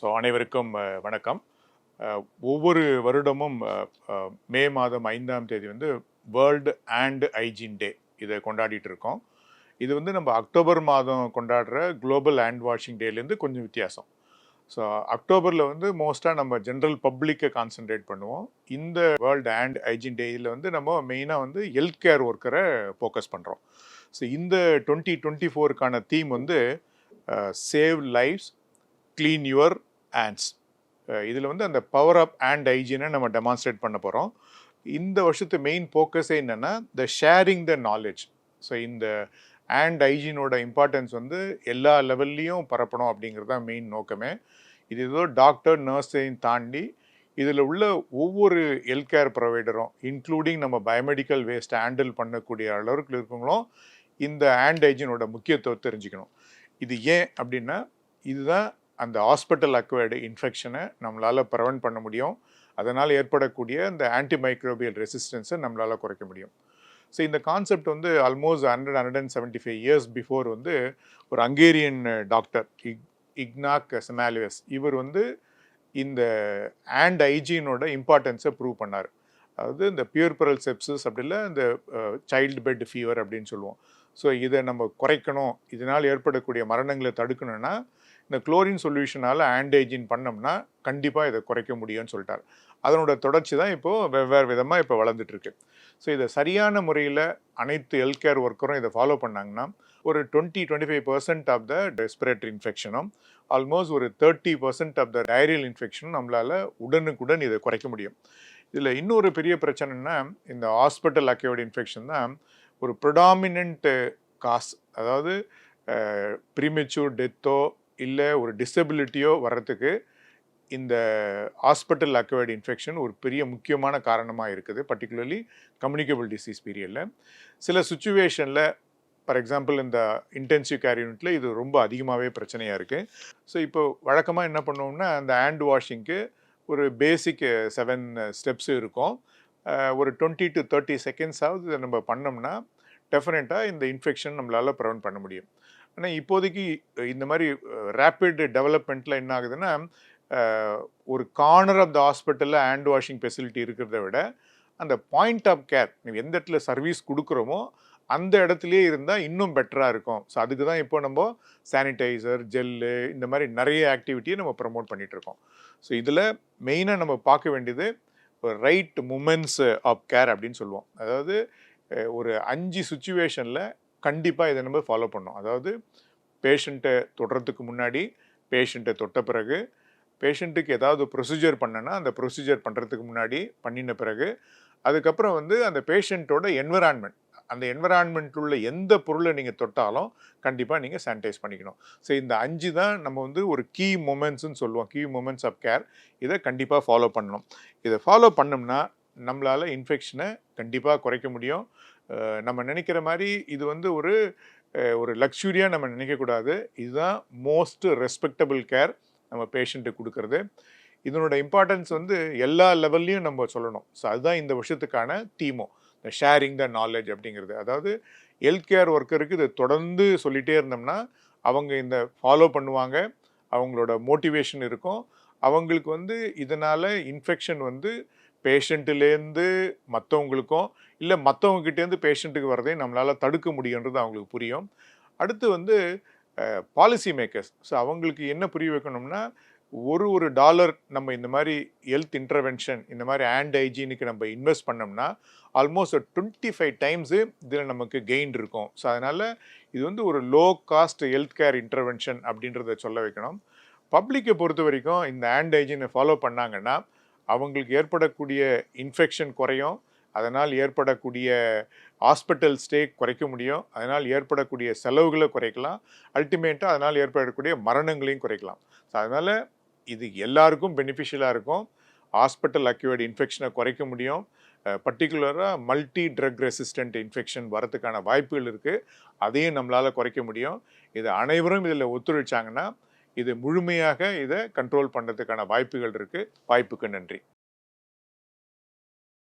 அனைவருக்கும் வணக்கம். ஒவ்வொரு வருடமும் மே மாதம் 5ஆம் தேதி வந்து வேர்ல்டு ஹேண்ட் ஹைஜீன் டே இதை கொண்டாடிட்டு இருக்கோம். இது வந்து நம்ம அக்டோபர் மாதம் கொண்டாடுற குளோபல் ஹேண்ட் வாஷிங் டேலேருந்து கொஞ்சம் வித்தியாசம். ஸோ அக்டோபரில் வந்து மோஸ்ட்டாக நம்ம ஜென்ரல் பப்ளிக்கை கான்சென்ட்ரேட் பண்ணுவோம். இந்த வேர்ல்டு ஹேண்ட் ஹைஜீன் டேயில் வந்து நம்ம மெயினாக வந்து ஹெல்த் கேர் ஒர்க்கரை ஃபோக்கஸ் பண்ணுறோம். ஸோ இந்த 2024க்கான தீம் வந்து save lives clean your hands. இதில் வந்து அந்த பவர் ஆஃப் ஹேண்ட் ஹைஜீனை நம்ம டெமான்ஸ்ட்ரேட் பண்ண போகிறோம். இந்த வருஷத்து மெயின் ஃபோக்கஸே என்னென்னா த ஷேரிங் த நாலேஜ். ஸோ இந்த ஹேண்ட் ஹைஜீனோட இம்பார்ட்டன்ஸ் வந்து எல்லா லெவல்லையும் பரப்பணும் அப்படிங்கிறது தான் மெயின் நோக்கமே. இது ஏதோ டாக்டர் நர்ஸையும் தாண்டி இதில் உள்ள ஒவ்வொரு ஹெல்த் கேர் ப்ரொவைடரும் இன்க்ளூடிங் நம்ம பயோமெடிக்கல் வேஸ்ட்டை ஹேண்டில் பண்ணக்கூடிய அளவுக்கு இருக்கவங்களும் இந்த ஹேண்ட் ஹைஜீனோட முக்கியத்துவம் தெரிஞ்சுக்கணும். இது ஏன் அப்படின்னா இதுதான் அந்த ஹாஸ்பிட்டல் அக்வைர்டு இன்ஃபெக்ஷனை நம்மளால் ப்ரிவென்ட் பண்ண முடியும். அதனால் ஏற்படக்கூடிய இந்த ஆன்டிமைக்ரோபியல் ரெசிஸ்டன்ஸை நம்மளால் குறைக்க முடியும். ஸோ இந்த கான்செப்ட் வந்து ஆல்மோஸ்ட் 175 இயர்ஸ் பிஃபோர் வந்து ஒரு ஹங்கேரியன் டாக்டர் இக்னாக் செமாலியஸ் இவர் வந்து இந்த ஹேண்ட் ஹைஜீனோட இம்பார்ட்டன்ஸை ப்ரூவ் பண்ணார். அதாவது இந்த பியூர்பரல் செப்சிஸ் அப்படி இல்லை இந்த சைல்டு பெட் ஃபீவர் அப்படின்னு சொல்லுவோம். ஸோ இதை நம்ம குறைக்கணும், இதனால் ஏற்படக்கூடிய மரணங்களை தடுக்கணும்னா இந்த குளோரின் சொல்யூஷனால் ஹேண்ட் ஹைஜீன் பண்ணோம்னா கண்டிப்பாக இதை குறைக்க முடியும்னு சொல்லிட்டார். அதனோட தொடர்ச்சி தான் இப்போது வெவ்வேறு விதமாக இப்போ வளர்ந்துட்டுருக்கு. ஸோ இதை சரியான முறையில் அனைத்து ஹெல்த் கேர் ஒர்க்கரும் இதை ஃபாலோ பண்ணாங்கன்னா ஒரு 20-25% ஆஃப் த ரெஸ்பிரேட்டரி இன்ஃபெக்ஷனும் ஆல்மோஸ்ட் ஒரு 30% ஆஃப் த டயரியல் இன்ஃபெக்ஷனும் நம்மளால் உடனுக்குடன் இதை குறைக்க முடியும். இதில் இன்னொரு பெரிய பிரச்சனைனா இந்த ஹாஸ்பிட்டல் அக்வைர்டு இன்ஃபெக்ஷன் தான் ஒரு ப்ரிடாமினன்ட் காஸ். அதாவது ப்ரீமெச்சூர் டெத்தோ இல்லை ஒரு டிசபிலிட்டியோ வர்றதுக்கு இந்த ஹாஸ்பிட்டல் அக்வைர்டு இன்ஃபெக்ஷன் ஒரு பெரிய முக்கியமான காரணமாக இருக்குது. பர்டிகுலர்லி கம்யூனிகபிள் டிசீஸ் பீரியடில் சில சுச்சுவேஷனில் ஃபார் எக்ஸாம்பிள் இந்த இன்டென்சிவ் கேர் யூனிட்டில் இது ரொம்ப அதிகமாகவே பிரச்சனையாக இருக்குது. ஸோ இப்போ வழக்கமாக என்ன பண்ணுவோம்னா அந்த ஹேண்ட் வாஷிங்க்கு ஒரு பேசிக் 7 ஸ்டெப்ஸ் இருக்கும். ஒரு 20 to 30 செகண்ட்ஸாவது இதை நம்ம பண்ணோம்னா டெஃபினட்டாக இந்த இன்ஃபெக்ஷன் நம்மளால் ப்ரிவென்ட் பண்ண முடியும். ஆனால் இப்போதைக்கு இந்த மாதிரி ரேப்பிட் டெவலப்மெண்ட்டில் என்ன ஆகுதுன்னா ஒரு கார்னர் ஆஃப் த ஹாஸ்பிட்டலில் ஹேண்ட் வாஷிங் ஃபெசிலிட்டி இருக்கிறத விட அந்த பாயிண்ட் ஆஃப் கேர் நீங்கள் எந்த இடத்துல சர்வீஸ் கொடுக்குறோமோ அந்த இடத்துலையே இருந்தால் இன்னும் பெட்டராக இருக்கும். ஸோ அதுக்கு தான் இப்போ நம்ம சானிடைசர் ஜெல்லு இந்த மாதிரி நிறைய ஆக்டிவிட்டியை நம்ம ப்ரமோட் பண்ணிகிட்ருக்கோம். ஸோ இதில் மெயினாக நம்ம பார்க்க வேண்டியது ரைட் மூமெண்ட்ஸ் ஆஃப் கேர் அப்படின்னு சொல்லுவோம். அதாவது ஒரு 5 சுச்சுவேஷனில் கண்டிப்பாக இதை நம்ம ஃபாலோ பண்ணோம். அதாவது பேஷண்ட்டை தொடுறதுக்கு முன்னாடி, பேஷண்ட்டை தொட்ட பிறகு, பேஷண்ட்டுக்கு ஏதாவது ப்ரொசீஜர் பண்ணனா அந்த ப்ரொசீஜர் பண்ணுறதுக்கு முன்னாடி, பண்ணின பிறகு, அதுக்கப்புறம் வந்து அந்த பேஷண்ட்டோட என்விரான்மெண்ட், அந்த என்விரான்மெண்ட் உள்ள எந்த பொருளை நீங்கள் தொட்டாலும் கண்டிப்பாக நீங்கள் சானிடைஸ் பண்ணிக்கணும். ஸோ இந்த 5 தான் நம்ம வந்து ஒரு கீ மொமெண்ட்ஸ்ன்னு சொல்லுவோம். Key moments of care. இதை கண்டிப்பாக ஃபாலோ பண்ணணும். இதை ஃபாலோ பண்ணோம்னா நம்மளால் இன்ஃபெக்ஷனை கண்டிப்பாக குறைக்க முடியும். நம்ம நினைக்கிற மாதிரி இது வந்து ஒரு லக்ஸுரியாக நம்ம நினைக்கக்கூடாது. இதுதான் மோஸ்ட் ரெஸ்பெக்டபிள் கேர் நம்ம பேஷண்ட்டுக்கு கொடுக்கறது. இதனோட இம்பார்ட்டன்ஸ் வந்து எல்லா லெவல்லையும் நம்ம சொல்லணும். ஸோ அதுதான் இந்த வருஷத்துக்கான தீமோ, இந்த ஷேரிங் த நாலேஜ் அப்படிங்கிறது. அதாவது ஹெல்த் கேர் ஒர்க்கருக்கு இதை தொடர்ந்து சொல்லிகிட்டே இருந்தோம்னா அவங்க இந்த ஃபாலோ பண்ணுவாங்க, அவங்களோட மோட்டிவேஷன் இருக்கும். அவங்களுக்கு வந்து இதனால் இன்ஃபெக்ஷன் வந்து பேஷண்ட்டுலேருந்து மற்றவங்களுக்கும் இல்லை மற்றவங்ககிட்டேருந்து பேஷண்ட்டுக்கு வரதே நம்மளால் தடுக்க முடியுன்றது அவங்களுக்கு புரியும். அடுத்து வந்து பாலிசி மேக்கர்ஸ், ஸோ அவங்களுக்கு என்ன புரிய வைக்கணும்னா ஒரு டாலர் நம்ம இந்த மாதிரி ஹெல்த் இன்டர்வென்ஷன் இந்த மாதிரி ஹேண்ட் ஹைஜீனுக்கு நம்ம இன்வெஸ்ட் பண்ணோம்னா ஆல்மோஸ்ட் 25 டைம்ஸு இதில் நமக்கு கெயின் இருக்கும். ஸோ அதனால் இது வந்து ஒரு low cost health care intervention அப்படின்றத சொல்ல வைக்கணும். பப்ளிக்கை பொறுத்த வரைக்கும் இந்த ஹேண்ட் ஹைஜீனை ஃபாலோ பண்ணாங்கன்னா அவங்களுக்கு ஏற்படக்கூடிய இன்ஃபெக்ஷன் குறையும், அதனால் ஏற்படக்கூடிய ஹாஸ்பிட்டல் ஸ்டே குறைக்க முடியும், அதனால் ஏற்படக்கூடிய செலவுகளை குறைக்கலாம், அல்டிமேட்டாக அதனால் ஏற்படக்கூடிய மரணங்களையும் குறைக்கலாம். ஸோ அதனால் இது எல்லாருக்கும் பெனிஃபிஷியலாக இருக்கும். ஹாஸ்பிட்டல் அக்வைர்டு இன்ஃபெக்ஷனை குறைக்க முடியும். பர்டிகுலராக மல்டி ட்ரக் ரெசிஸ்டன்ட் இன்ஃபெக்ஷன் வரதுக்கான வாய்ப்புகள் இருக்குது, அதையும் நம்மளால் குறைக்க முடியும். இது அனைவரும் இதில் ஒத்துழைச்சாங்கன்னா இது முழுமையாக இதை கண்ட்ரோல் பண்ணுறதுக்கான வாய்ப்புகள் இருக்குது. வாய்ப்புக்கு நன்றி.